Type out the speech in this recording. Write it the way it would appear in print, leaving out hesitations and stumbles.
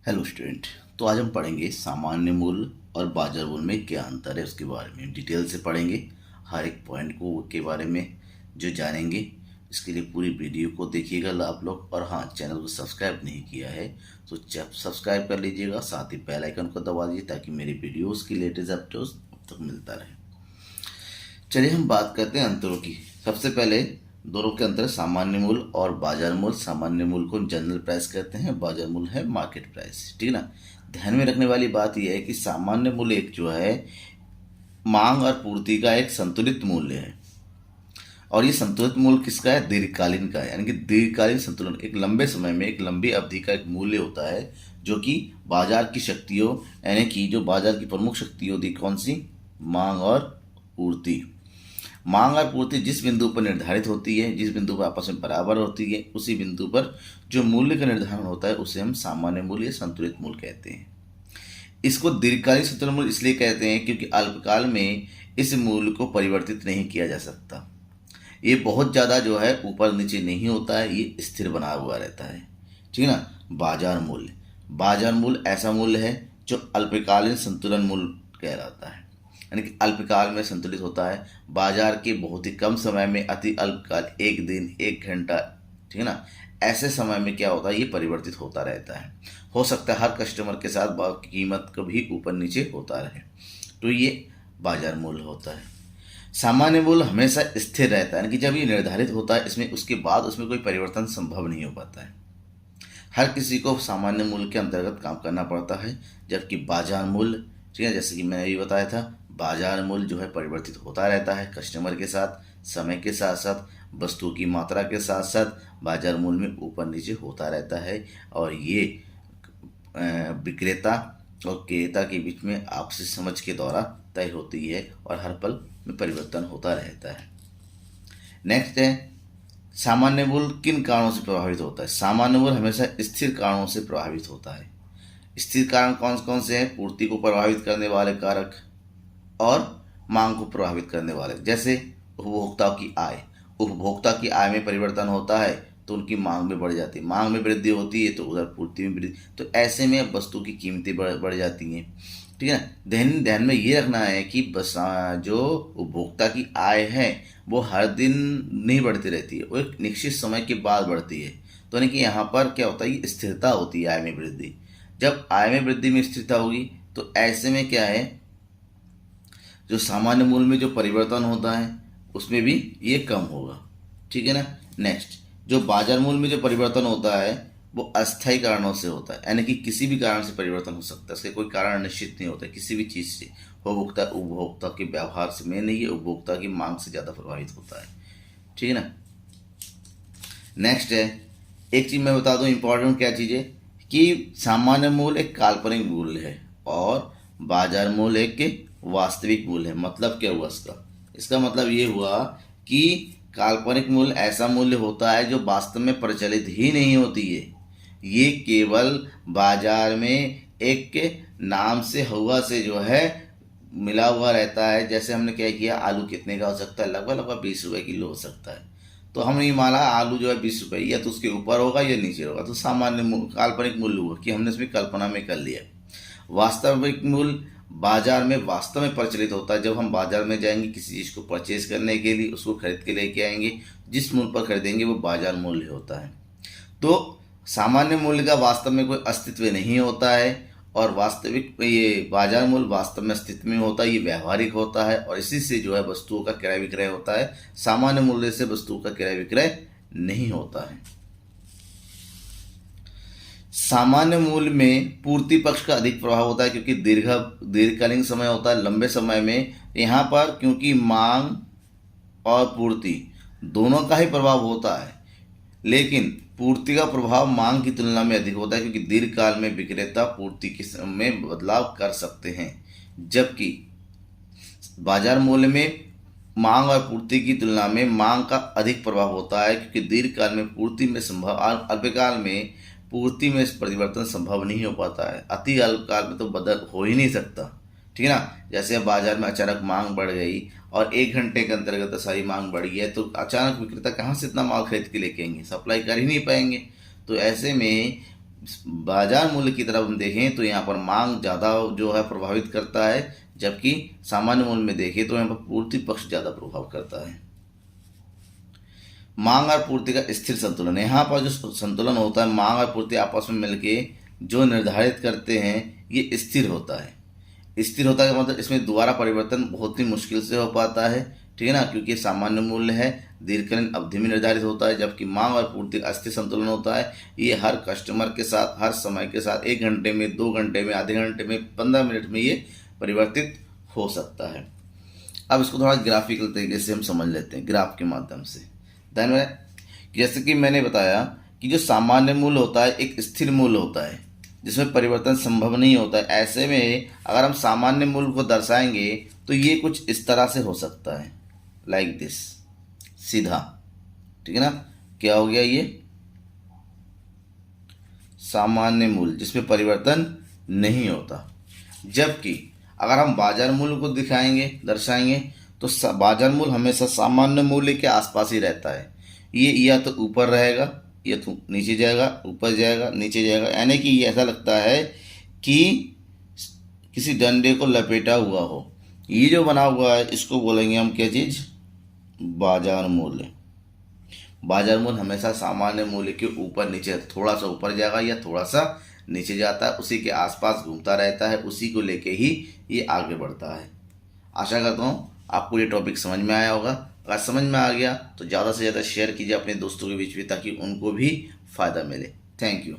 Hello student. तो आज हम पढ़ेंगे सामान्य मूल्य और बाजार मूल्य में क्या अंतर है उसके बारे में डिटेल से पढ़ेंगे। हर एक पॉइंट को के बारे में जो जानेंगे, इसके लिए पूरी वीडियो को देखिएगा आप लोग। और हाँ, चैनल को सब्सक्राइब नहीं किया है तो सब्सक्राइब कर लीजिएगा, साथ ही बेल आइकन को दबा दीजिए ताकि मेरी वीडियोज़ की लेटेस्ट अपडेट्स अब तक मिलता रहे। चलिए हम बात करते हैं अंतरों की। सबसे पहले दोनों के अंतर, सामान्य मूल्य और बाजार मूल्य। सामान्य मूल्य को जनरल प्राइस कहते हैं, बाजार मूल्य है मार्केट प्राइस। ठीक है ना। ध्यान में रखने वाली बात यह है कि सामान्य मूल्य एक जो है मांग और पूर्ति का एक संतुलित मूल्य है। और ये संतुलित मूल्य किसका है? दीर्घकालीन का है। यानी कि दीर्घकालीन संतुलन एक लंबे समय में, एक लंबी अवधि का एक मूल्य होता है जो कि बाजार की शक्तियों, यानी कि जो बाजार की प्रमुख शक्ति होती है कौन सी? मांग और पूर्ति। मांग और पूर्ति जिस बिंदु पर निर्धारित होती है, जिस बिंदु पर आपस में बराबर होती है, उसी बिंदु पर जो मूल्य का निर्धारण होता है उसे हम सामान्य मूल्य या संतुलित मूल्य कहते हैं। इसको दीर्घकालीन संतुलन मूल्य इसलिए कहते हैं क्योंकि अल्पकाल में इस मूल्य को परिवर्तित नहीं किया जा सकता। ये बहुत ज़्यादा जो है ऊपर नीचे नहीं होता है, ये स्थिर बना हुआ रहता है। ठीक है ना। बाजार मूल्य, बाजार मूल्य ऐसा मूल्य है जो अल्पकालीन संतुलन मूल्य कहलाता है, यानी कि अल्पकाल में संतुलित होता है। बाजार के बहुत ही कम समय में, अति अल्पकाल, एक दिन, एक घंटा, ठीक है ना, ऐसे समय में क्या होता है, ये परिवर्तित होता रहता है। हो सकता है हर कस्टमर के साथ कीमत कभी ऊपर नीचे होता रहे, तो ये बाजार मूल्य होता है। सामान्य मूल्य हमेशा स्थिर रहता है, यानी कि जब ये निर्धारित होता है इसमें, उसके बाद उसमें कोई परिवर्तन संभव नहीं हो पाता है। हर किसी को सामान्य मूल्य के अंतर्गत काम करना पड़ता है, जबकि बाजार मूल्य, ठीक है, जैसे कि मैंने ये बताया था, बाजार मूल्य जो है परिवर्तित होता रहता है कस्टमर के साथ, समय के साथ साथ, वस्तुओं की मात्रा के साथ साथ बाजार मूल्य में ऊपर नीचे होता रहता है। और ये विक्रेता और क्रेता के बीच में आपसी समझ के द्वारा तय होती है और हर पल में परिवर्तन होता रहता है। नेक्स्ट है, सामान्य मूल्य किन कारणों से प्रभावित होता है? सामान्य मूल्य हमेशा स्थिर कारणों से प्रभावित होता है। स्थिर कारण कौन कौन से हैं? पूर्ति को प्रभावित करने वाले कारक और मांग को प्रभावित करने वाले, जैसे उपभोक्ता की आय। उपभोक्ता की आय में परिवर्तन होता है तो उनकी मांग में बढ़ जाती है, मांग में वृद्धि होती है तो उधर पूर्ति में वृद्धि, तो ऐसे में अब वस्तु की कीमतें बढ़ जाती हैं। ठीक है ना। ध्यान में ये रखना है कि बस जो उपभोक्ता की आय है वो हर दिन नहीं बढ़ती रहती है, वो एक निश्चित समय के बाद बढ़ती है। तो यानी कि यहाँ पर क्या होता है, स्थिरता होती है आय में वृद्धि। जब आय में वृद्धि में स्थिरता होगी तो ऐसे में क्या है, जो सामान्य मूल्य में जो परिवर्तन होता है उसमें भी ये कम होगा। ठीक है ना। नेक्स्ट, जो बाजार मूल्य में जो परिवर्तन होता है वो अस्थायी कारणों से होता है, यानी कि किसी भी कारण से परिवर्तन हो सकता है, इसके कोई कारण निश्चित नहीं होता है किसी भी चीज़ से। उपभोक्ता के व्यवहार से में नहीं है, उपभोक्ता की मांग से ज़्यादा प्रभावित होता है। ठीक है ना। नेक्स्ट है, एक चीज़ मैं बता दूं इंपॉर्टेंट क्या चीज़ है, कि सामान्य मूल्य एक काल्पनिक मूल्य है और बाजार मूल्य एक वास्तविक मूल्य है। मतलब क्या हुआ इसका? इसका मतलब ये हुआ कि काल्पनिक मूल्य ऐसा मूल्य होता है जो वास्तव में प्रचलित ही नहीं होती है, ये केवल बाजार में एक के नाम से, हवा से जो है मिला हुआ रहता है। जैसे हमने क्या किया, आलू कितने का हो सकता है? लगभग 20 रुपए किलो हो सकता है। तो हमने ये माना आलू जो है 20 रुपये, या तो उसके ऊपर होगा या नीचे होगा, तो सामान्य काल्पनिक मूल्य हुआ कि हमने इसमें कल्पना में कर लिया। वास्तविक मूल्य बाजार में वास्तव में प्रचलित होता है। जब हम बाजार में जाएंगे किसी चीज़ को परचेज करने के लिए, उसको खरीद के लेके आएंगे, जिस मूल्य पर खरीदेंगे वो बाजार मूल्य होता है। तो सामान्य मूल्य का वास्तव में कोई अस्तित्व नहीं होता है, और वास्तविक ये बाजार मूल्य वास्तव में अस्तित्व में होता है, ये व्यवहारिक होता है, और इसी से जो है वस्तुओं का क्रय विक्रय होता है। सामान्य मूल्य से वस्तुओं का क्रय विक्रय नहीं होता है। सामान्य मूल्य में पूर्ति पक्ष का अधिक प्रभाव होता है क्योंकि दीर्घकालीन समय होता है, लंबे समय में। यहाँ पर क्योंकि मांग और पूर्ति दोनों का ही प्रभाव होता है, लेकिन पूर्ति का प्रभाव मांग की तुलना में अधिक होता है क्योंकि दीर्घकाल में विक्रेता पूर्ति के में बदलाव कर सकते हैं, जबकि बाजार मूल्य में मांग और पूर्ति की तुलना में मांग का अधिक प्रभाव होता है क्योंकि दीर्घकाल में पूर्ति में संभव, अल्पकाल में पूर्ति में परिवर्तन संभव नहीं हो पाता है। अति अल्पकाल में तो बदल हो ही नहीं सकता। ठीक है ना। जैसे बाजार में अचानक मांग बढ़ गई और 1 घंटे के अंतर्गत सारी मांग बढ़ी है, तो अचानक विक्रेता कहाँ से इतना माल खरीद के लेके आएंगे? सप्लाई कर ही नहीं पाएंगे। तो ऐसे में बाजार मूल्य की तरफ हम देखें तो यहाँ पर मांग ज़्यादा जो है प्रभावित करता है, जबकि सामान्य मूल्य में देखें तो यहाँ पर पूर्ति पक्ष ज़्यादा प्रभाव करता है। मांग और पूर्ति का स्थिर संतुलन, यहाँ पर जो संतुलन होता है मांग और पूर्ति आपस में मिलके जो निर्धारित करते हैं ये स्थिर होता है। स्थिर होता है मतलब इसमें दोबारा परिवर्तन बहुत ही मुश्किल से हो पाता है, ठीक है ना, क्योंकि सामान्य मूल्य है, दीर्घकालीन अवधि में निर्धारित होता है, जबकि मांग और पूर्ति का अस्थिर संतुलन होता है। ये हर कस्टमर के साथ, हर समय के साथ, 1 घंटे में, 2 घंटे में, आधे घंटे में, 15 मिनट में ये परिवर्तित हो सकता है। अब इसको थोड़ा ग्राफिकल तरीके से हम समझ लेते हैं, ग्राफ के माध्यम से। ध्यान में, जैसे कि मैंने बताया कि जो सामान्य मूल्य होता है एक स्थिर मूल्य होता है जिसमें परिवर्तन संभव नहीं होता है। ऐसे में अगर हम सामान्य मूल्य को दर्शाएंगे तो ये कुछ इस तरह से हो सकता है, लाइक दिस, सीधा, ठीक है ना। क्या हो गया ये सामान्य मूल्य जिसमें परिवर्तन नहीं होता। जबकि अगर हम बाजार मूल्य को दिखाएंगे, दर्शाएंगे, तो बाजार मूल्य हमेशा सामान्य मूल्य के आसपास ही रहता है। ये या तो ऊपर रहेगा या तो नीचे जाएगा, ऊपर जाएगा, नीचे जाएगा, यानी कि ये ऐसा लगता है कि किसी डंडे को लपेटा हुआ हो। ये जो बना हुआ है इसको बोलेंगे हम क्या चीज़, बाजार मूल्य। बाजार मूल्य हमेशा सामान्य मूल्य के ऊपर नीचे, थोड़ा सा ऊपर जाएगा या थोड़ा सा नीचे जाता है, उसी के आसपास घूमता रहता है, उसी को लेके ही ये आगे बढ़ता है। आशा करता हूँ आपको ये टॉपिक समझ में आया होगा। अगर समझ में आ गया तो ज़्यादा से ज़्यादा शेयर कीजिए अपने दोस्तों के बीच में ताकि उनको भी फ़ायदा मिले। Thank you.